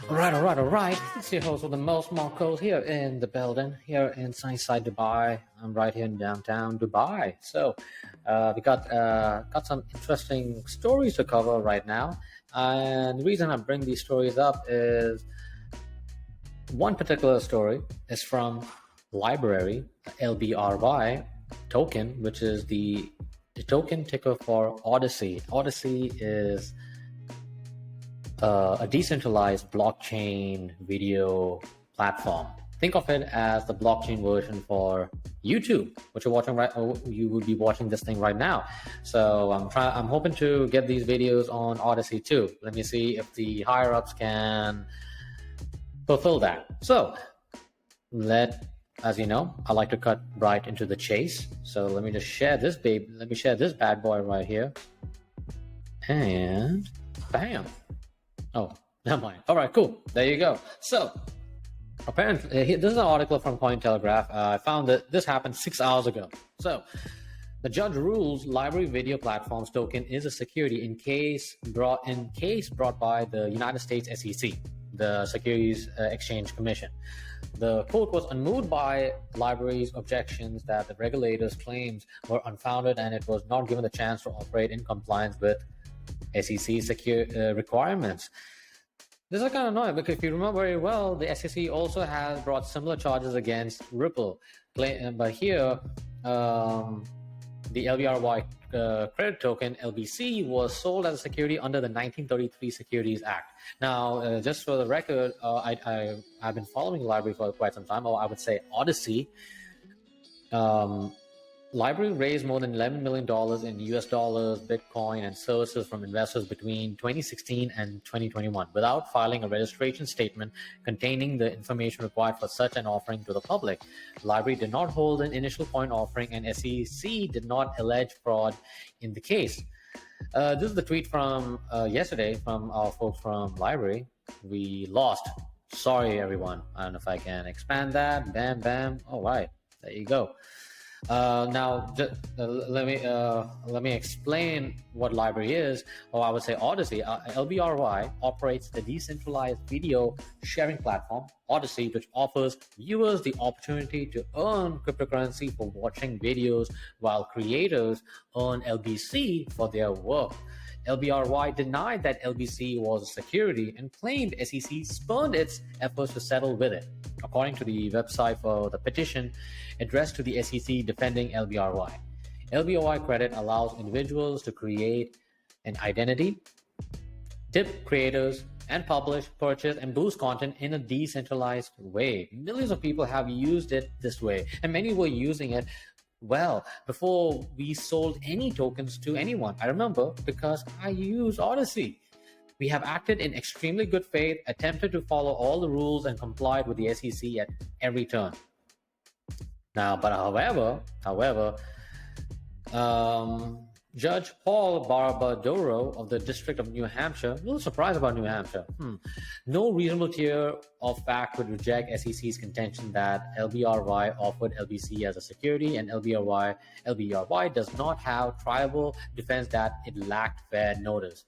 All right. It's your host with the most Marcos here in the building, here in Sunnyside, Dubai. I'm right here in downtown Dubai. So we got some interesting stories to cover right now. And the reason I bring these stories up is one particular story is from LBRY, LBRY token, which is the token ticker for Odyssey. Odyssey is a decentralized blockchain video platform. Think of it as the blockchain version for YouTube, which you're watching right. You would be watching this thing right now. So I'm hoping to get these videos on Odyssey too. Let me see if the higher ups can fulfill that. So as you know, I like to cut right into the chase. So let me just share this baby. Let me share this bad boy right here, and bam. Oh, never mind. All right, cool. There you go. So, apparently, this is an article from Cointelegraph. I found that this happened 6 hours ago. So, the judge rules LBRY video platforms token is a security in case brought by the United States SEC, the Securities Exchange Commission. The court was unmoved by LBRY's objections that the regulators' claims were unfounded and it was not given the chance to operate in compliance with SEC requirements. This is kind of annoying because if you remember very well, the SEC also has brought similar charges against Ripple. But here, the LBRY credit token, LBC, was sold as a security under the 1933 Securities Act. Now, just for the record, I've been following LBRY for quite some time, or I would say Odyssey. LBRY raised more than $11 million in US dollars, Bitcoin, and services from investors between 2016 and 2021 without filing a registration statement containing the information required for such an offering to the public. LBRY did not hold an initial coin offering, and SEC did not allege fraud in the case. This is the tweet from yesterday from our folks from LBRY. We lost. Sorry, everyone. I don't know if I can expand that. Bam, bam. All right. There you go. Now, let me explain what LBRY is, or I would say Odyssey. LBRY operates the decentralized video sharing platform Odyssey, which offers viewers the opportunity to earn cryptocurrency for watching videos, while creators earn LBC for their work. LBRY denied that LBC was a security and claimed SEC spurned its efforts to settle with it. According to the website for the petition addressed to the SEC defending LBRY, LBRY credit allows individuals to create an identity, tip creators, and publish, purchase, and boost content in a decentralized way. Millions of people have used it this way, and many were using it well before we sold any tokens to anyone. I remember because I use Odyssey. We have acted in extremely good faith, attempted to follow all the rules, and complied with the SEC at every turn. Now, but however, Judge Paul Barbadoro of the District of New Hampshire, a little surprised about New Hampshire. No reasonable tier of fact would reject SEC's contention that LBRY offered LBC as a security, and LBRY does not have triable defense that it lacked fair notice.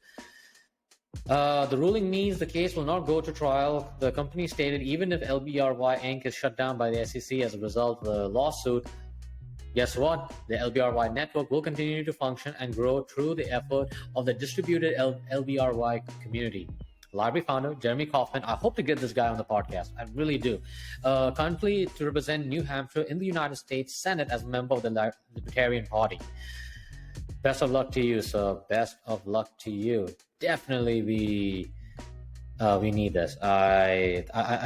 The ruling means the case will not go to trial. The company stated even if LBRY Inc. is shut down by the SEC as a result of the lawsuit, guess what? The LBRY network will continue to function and grow through the effort of the distributed LBRY community. LBRY founder Jeremy Kauffman, I hope to get this guy on the podcast. I really do. Currently to represent New Hampshire in the United States Senate as a member of the Libertarian Party. Best of luck to you, sir. Best of luck to you. Definitely, we need this. I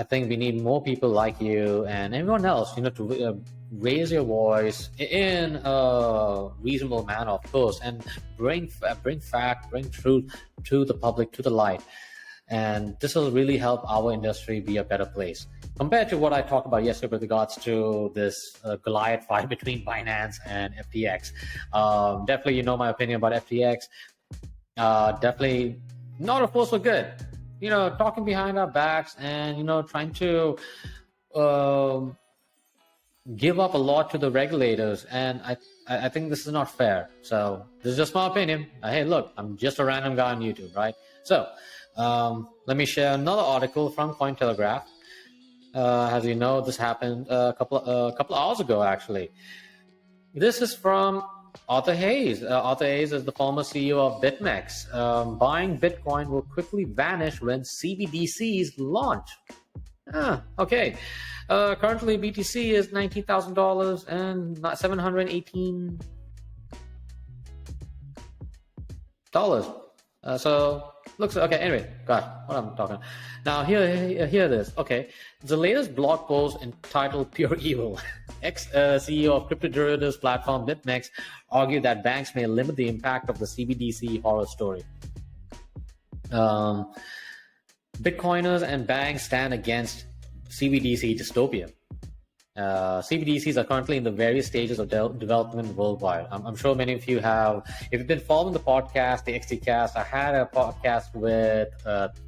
think we need more people like you and everyone else, to raise your voice in a reasonable manner, of course, and bring fact, bring truth to the public, to the light. And this will really help our industry be a better place. Compared to what I talked about yesterday with regards to this Goliath fight between Binance and FTX. Definitely, you know my opinion about FTX. Definitely not a force for good. Talking behind our backs and, trying to give up a lot to the regulators. And I think this is not fair. So this is just my opinion. Hey, look, I'm just a random guy on YouTube, right? So let me share another article from Cointelegraph. As you know, this happened a couple hours ago, actually. This is from Arthur Hayes. Arthur Hayes is the former CEO of BitMEX. Buying Bitcoin will quickly vanish when CBDCs launch. Okay. Currently, BTC is $19,000 and $718. So looks okay. Anyway, God, what I'm talking. Now here it is. Okay, the latest blog post entitled "Pure Evil." Ex-CEO of crypto derivatives platform BitMEX argued that banks may limit the impact of the CBDC horror story. Bitcoiners and banks stand against CBDC dystopia. CBDCs are currently in the various stages of development worldwide. I'm sure many of you have. If you've been following the podcast, the XTcast, I had a podcast with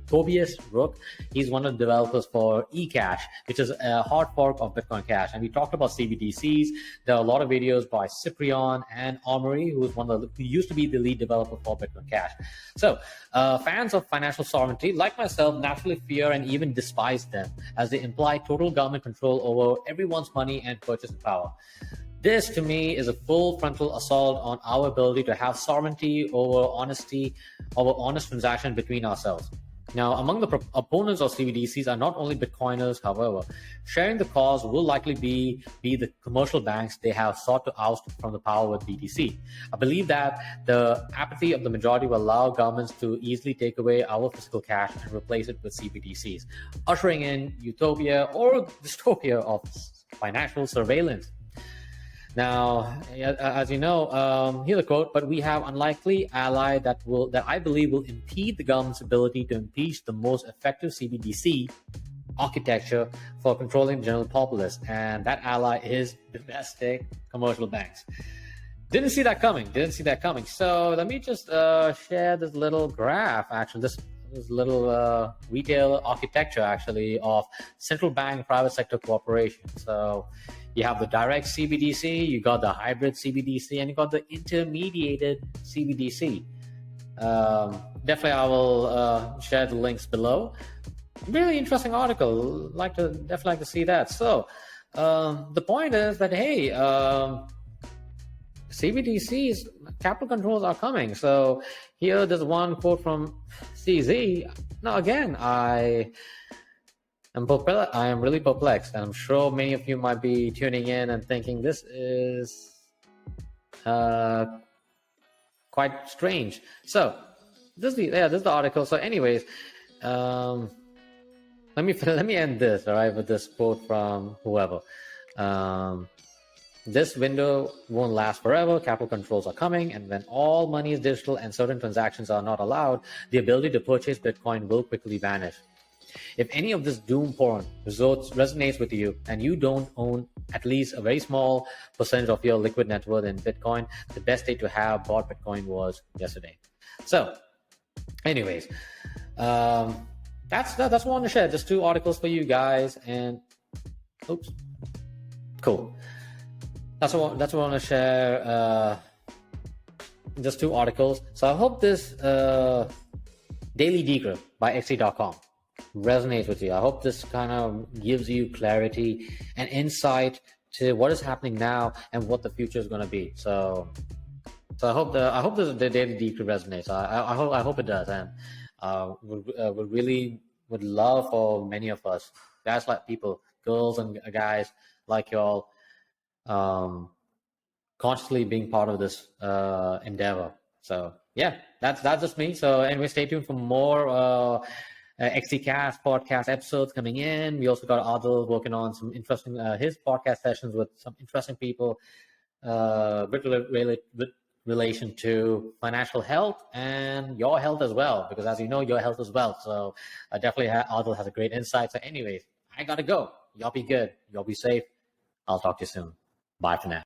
Tobias Rook. He's one of the developers for eCash, which is a hard fork of Bitcoin Cash. And we talked about CBDCs. There are a lot of videos by Cyprian and Omri, who used to be the lead developer for Bitcoin Cash. So fans of financial sovereignty, like myself, naturally fear and even despise them, as they imply total government control over everyone's money and purchasing power. This, to me, is a full frontal assault on our ability to have sovereignty over honest transaction between ourselves. Now, among the opponents of CBDCs are not only Bitcoiners, however. Sharing the cause will likely be the commercial banks they have sought to oust from the power with BTC. I believe that the apathy of the majority will allow governments to easily take away our physical cash and replace it with CBDCs, ushering in utopia or dystopia of financial surveillance. Now, as you know, here's a quote, but we have unlikely ally that I believe will impede the government's ability to impeach the most effective CBDC architecture for controlling the general populace. And that ally is domestic commercial banks. Didn't see that coming. So let me just share this little graph, actually, this little retail architecture, actually, of central bank private sector cooperation. So you have the direct CBDC, you got the hybrid CBDC, and you got the intermediated CBDC. Definitely, I will share the links below. Really interesting article. Definitely like to see that. So the point is that, hey, CBDCs, capital controls are coming. So here, there's one quote from CZ. Now, again, I am really perplexed, and I'm sure many of you might be tuning in and thinking this is quite strange. So this is the article. So, anyways, let me end this, all right, with this quote from whoever. This window won't last forever. Capital controls are coming, and when all money is digital and certain transactions are not allowed, the ability to purchase Bitcoin will quickly vanish. If any of this doom porn resonates with you and you don't own at least a very small percentage of your liquid net worth in Bitcoin, the best day to have bought Bitcoin was yesterday. So, anyways, that's what I want to share. Just 2 articles for you guys, and cool. That's what I want to share. Just 2 articles. So I hope this Daily Decrypt by XT.com resonates with you. I hope this kind of gives you clarity and insight to what is happening now and what the future is going to be. So I hope the Daily Decrypt resonates. I hope it does, and would love for many of us, guys like people, girls and guys like y'all, consciously being part of this endeavor. So yeah, that's just me. So anyway, stay tuned for more XTcast podcast episodes coming in. We also got Adil working on some interesting his podcast sessions with some interesting people with relation to financial health and your health as well, because as you know, your health is wealth. So definitely Adil has a great insight. So anyways, I gotta go. Y'all be good. Y'all be safe. I'll talk to you soon. Bye for now.